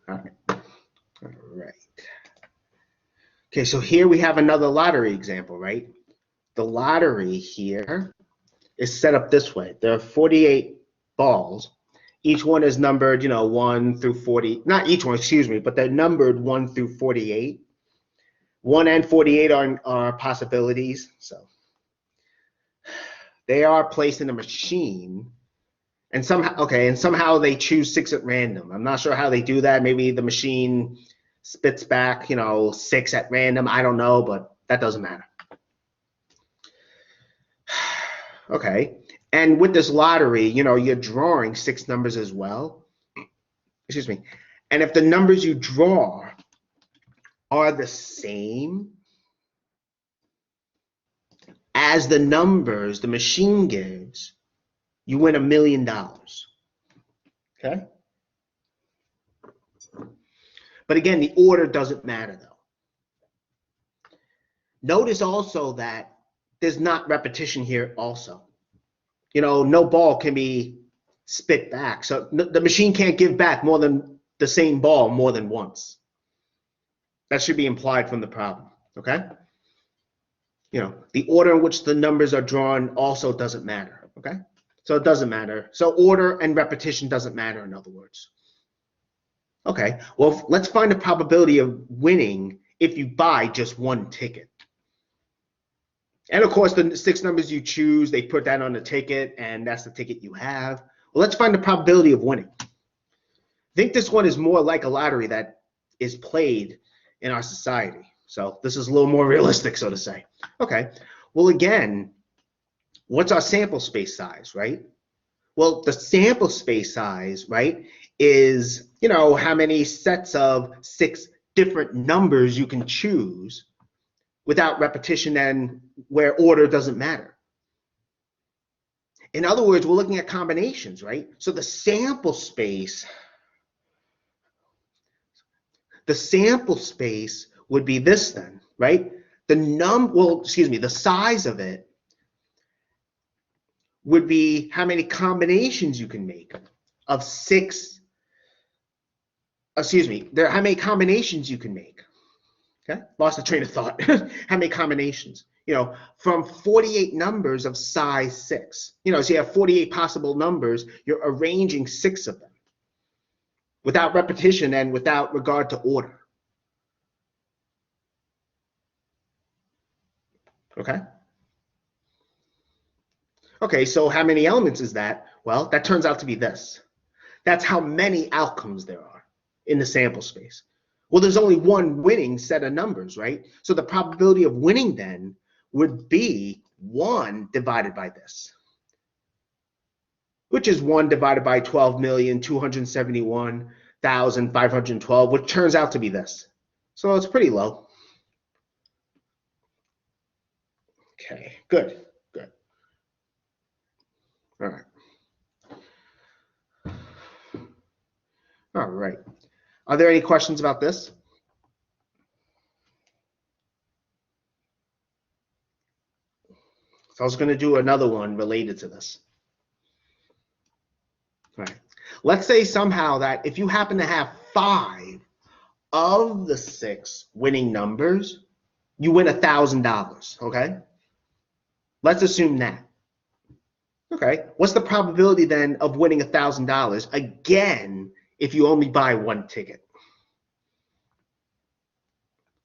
All right. Okay, so here we have another lottery example, right? The lottery here is set up this way. There are 48 balls. Each one is numbered, 1 through 40. Not each one, excuse me, but they're numbered 1 through 48. 1 and 48 are possibilities, so they are placed in a machine, and somehow they choose 6 at random. I'm not sure how they do that. Maybe the machine spits back, 6 at random. I don't know, but that doesn't matter. Okay, and with this lottery, you're drawing 6 numbers as well. Excuse me. And if the numbers you draw are the same as the numbers the machine gives, you win $1 million. Okay? But again, the order doesn't matter though. Notice also that there's not repetition here also. No ball can be spit back. So the machine can't give back more than the same ball more than once. That should be implied from the problem, okay? The order in which the numbers are drawn also doesn't matter, okay? So it doesn't matter. So order and repetition doesn't matter, in other words. Okay, well, let's find the probability of winning if you buy just one ticket. And of course, the 6 numbers you choose, they put that on the ticket, and that's the ticket you have. Well, let's find the probability of winning. I think this one is more like a lottery that is played in our society. So this is a little more realistic, so to say. Okay, well, again, what's our sample space size, right? Well, the sample space size, right, is, how many sets of 6 different numbers you can choose without repetition and where order doesn't matter. In other words, we're looking at combinations, right? So the sample space would be this then, right? The size of it would be how many combinations you can make of 6, how many combinations you can make. Okay, lost the train of thought. How many combinations? From 48 numbers of size 6. So you have 48 possible numbers, you're arranging 6 of them without repetition and without regard to order. Okay? Okay, so how many elements is that? Well, that turns out to be this. That's how many outcomes there are in the sample space. Well, there's only one winning set of numbers, right? So the probability of winning then would be 1 divided by this, which is 1 divided by 12,271,512, which turns out to be this. So it's pretty low. Okay, good. All right. Are there any questions about this? So I was going to do another one related to this. All right. Let's say somehow that if you happen to have 5 of the 6 winning numbers, you win $1,000, okay? Let's assume that. Okay, what's the probability then of winning $1,000, again, if you only buy one ticket?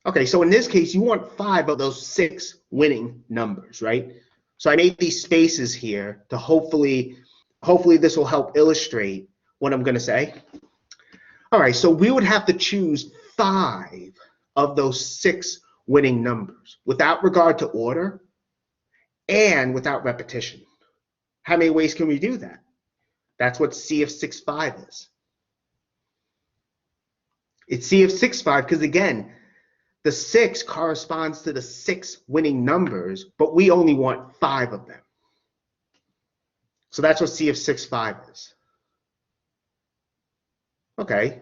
Okay, so in this case, you want 5 of those 6 winning numbers, right? So I made these spaces here to hopefully this will help illustrate what I'm going to say. All right, so we would have to choose 5 of those 6 winning numbers without regard to order and without repetition. How many ways can we do that? That's what C of 6-5 is. It's C of 6-5 because, again, the 6 corresponds to the 6 winning numbers, but we only want 5 of them. So that's what C of 6-5 is. Okay,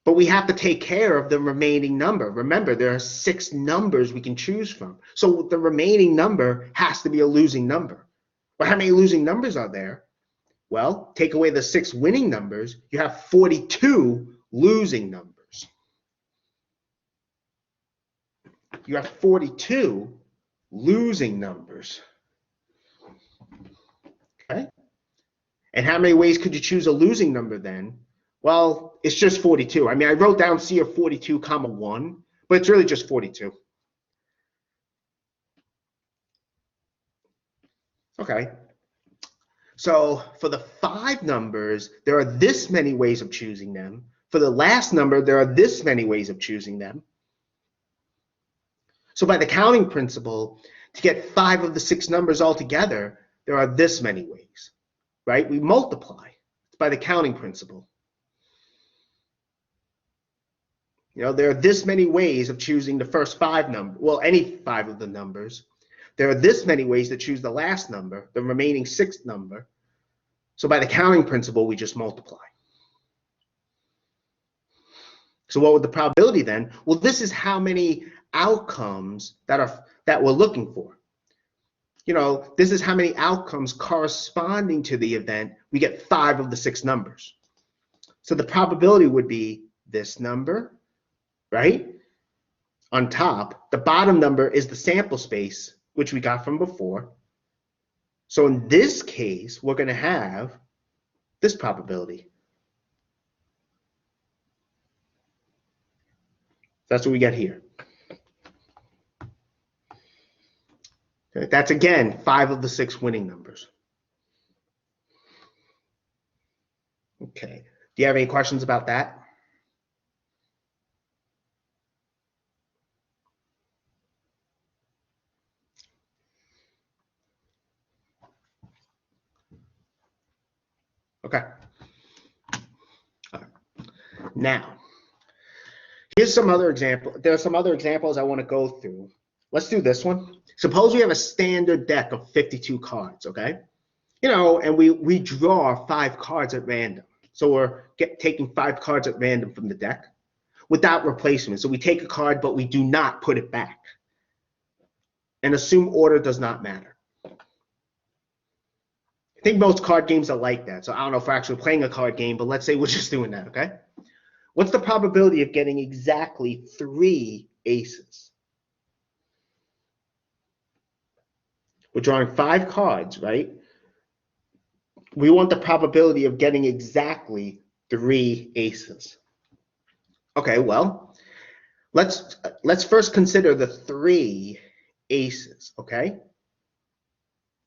but we have to take care of the remaining number. Remember, there are 6 numbers we can choose from. So the remaining number has to be a losing number. But how many losing numbers are there? Well, take away the 6 winning numbers, you have 42 losing numbers. You have 42 losing numbers. Okay? And how many ways could you choose a losing number then? Well, it's just 42. I mean, I wrote down C of 42, comma 1, but it's really just 42. Okay. So for the 5 numbers, there are this many ways of choosing them. For the last number, there are this many ways of choosing them. So by the counting principle, to get 5 of the 6 numbers all together, there are this many ways, right? We multiply. It's by the counting principle. You know, there are this many ways of choosing the first 5 numbers, well, any 5 of the numbers. There are this many ways to choose the last number, the remaining 6th number. So by the counting principle, we just multiply. So what would the probability then? Well, this is how many outcomes that we're looking for. You know, this is how many outcomes corresponding to the event we get 5 of the 6 numbers. So the probability would be this number, right? On top, the bottom number is the sample space, which we got from before. So in this case, we're going to have this probability. That's what we get here. Okay, that's again 5 of the 6 winning numbers. Okay. Do you have any questions about that? Okay. All right. Now, here's some other example. There are some other examples I want to go through. Let's do this one. Suppose we have a standard deck of 52 cards, okay? You know, and we draw 5 cards at random. So we're taking 5 cards at random from the deck without replacement. So we take a card, but we do not put it back. And assume order does not matter. I think most card games are like that. So I don't know if we're actually playing a card game, but let's say we're just doing that, okay? What's the probability of getting exactly 3 aces? We're drawing 5 cards, right? We want the probability of getting exactly 3 aces. Okay, well, let's first consider the 3 aces, okay?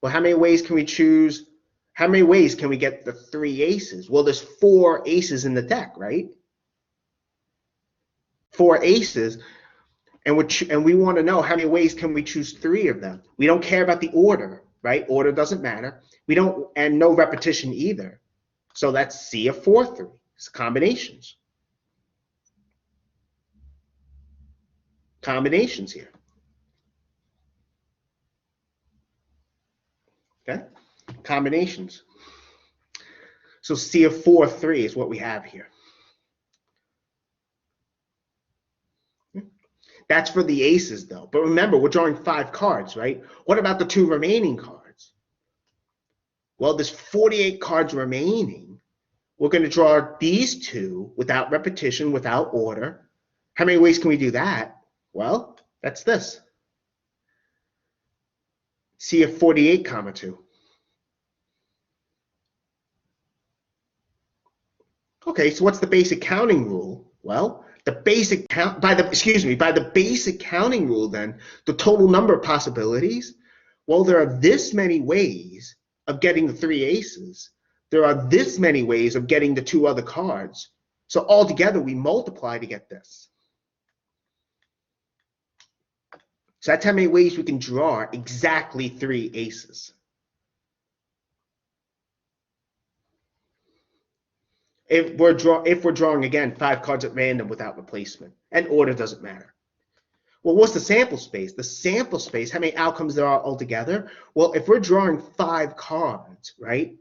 Well, how many ways can we choose? How many ways can we get the 3 aces? Well, there's 4 aces in the deck, right? 4 aces, and we want to know how many ways can we choose 3 of them. We don't care about the order, right? Order doesn't matter. We don't, and no repetition either. So that's C of 4, 3. It's combinations. Combinations here. Okay? Combinations. So C of 4, 3 is what we have here. That's for the aces, though. But remember, we're drawing 5 cards, right? What about the 2 remaining cards? Well, there's 48 cards remaining. We're going to draw these 2 without repetition, without order. How many ways can we do that? Well, that's this. C of 48, comma 2. Okay, so what's the basic counting rule? Well, the basic count by the basic counting rule, then the total number of possibilities. Well, there are this many ways of getting the 3 aces. There are this many ways of getting the 2 other cards. So altogether, we multiply to get this. So that's how many ways we can draw exactly 3 aces. If we're drawing again 5 cards at random without replacement, and order doesn't matter. Well, what's the sample space? The sample space, how many outcomes there are altogether? Well, if we're drawing 5 cards, right,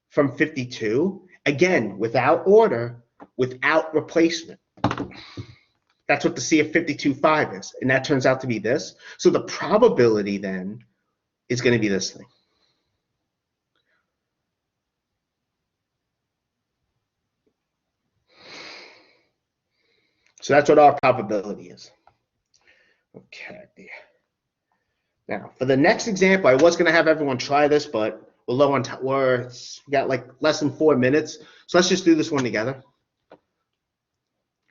from 52, again, without order, without replacement. That's what the C of 52.5 is, and that turns out to be this. So the probability then is going to be this thing. So that's what our probability is. Okay. Now, for the next example, I was going to have everyone try this, but we're low on time. We got like less than 4 minutes. So let's just do this one together.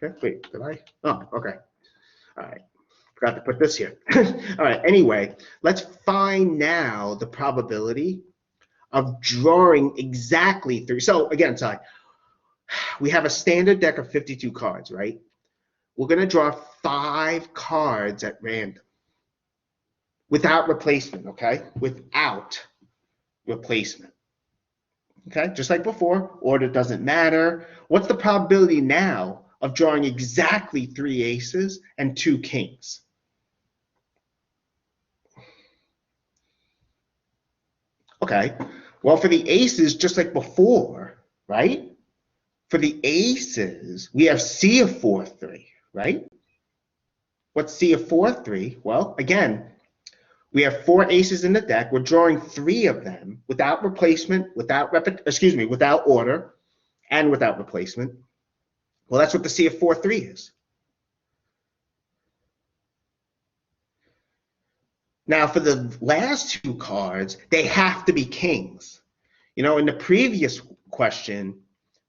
Okay, wait, did I? Oh, okay. All right. Forgot to put this here. All right, anyway, let's find now the probability of drawing exactly 3. So again, sorry, we have a standard deck of 52 cards, right? We're going to draw 5 cards at random without replacement, okay? Without replacement. Okay, just like before, order doesn't matter. What's the probability now of drawing exactly 3 aces and 2 kings? Okay, well, for the aces, just like before, right? For the aces, we have C of 4-3, right? What's C of 4-3? Well, again, we have 4 aces in the deck. We're drawing 3 of them without replacement, without order, and without replacement. Well, that's what the C of 4-3 is. Now, for the last 2 cards, they have to be kings. You know, in the previous question,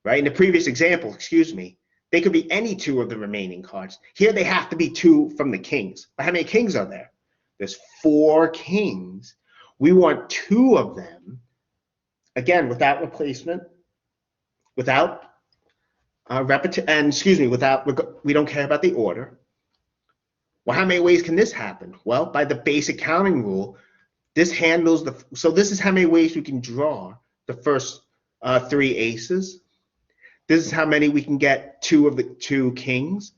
right, in the previous example, excuse me, they could be any 2 of the remaining cards. Here, they have to be 2 from the kings. But how many kings are there? There's 4 kings. We want 2 of them, again, without replacement, without we don't care about the order. Well, how many ways can this happen? Well, by the basic counting rule, this handles so this is how many ways we can draw the first 3 aces. This is how many we can get 2 of the 2 kings.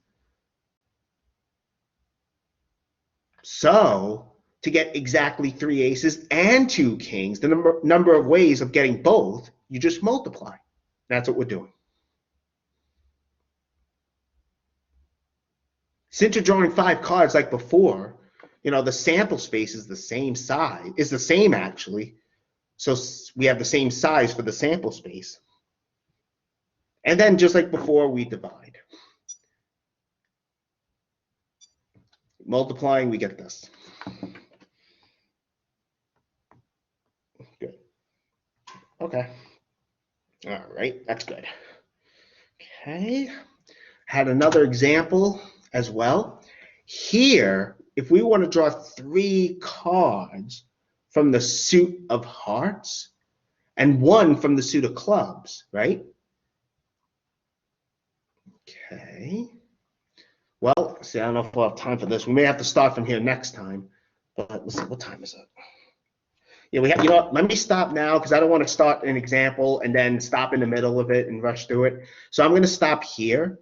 So to get exactly 3 aces and 2 kings, the number of ways of getting both, you just multiply. That's what we're doing. Since you're drawing 5 cards like before, you know, the sample space is the same size, actually. So we have the same size for the sample space. And then just like before, we divide. Multiplying, we get this. Good. Okay. All right, that's good. Okay. Had another example as well. Here, if we want to draw 3 cards from the suit of hearts and 1 from the suit of clubs, right? Okay. Well, see, I don't know if we'll have time for this. We may have to start from here next time. But let's see, what time is it? Yeah, we have, you know what, let me stop now because I don't want to start an example and then stop in the middle of it and rush through it. So I'm going to stop here.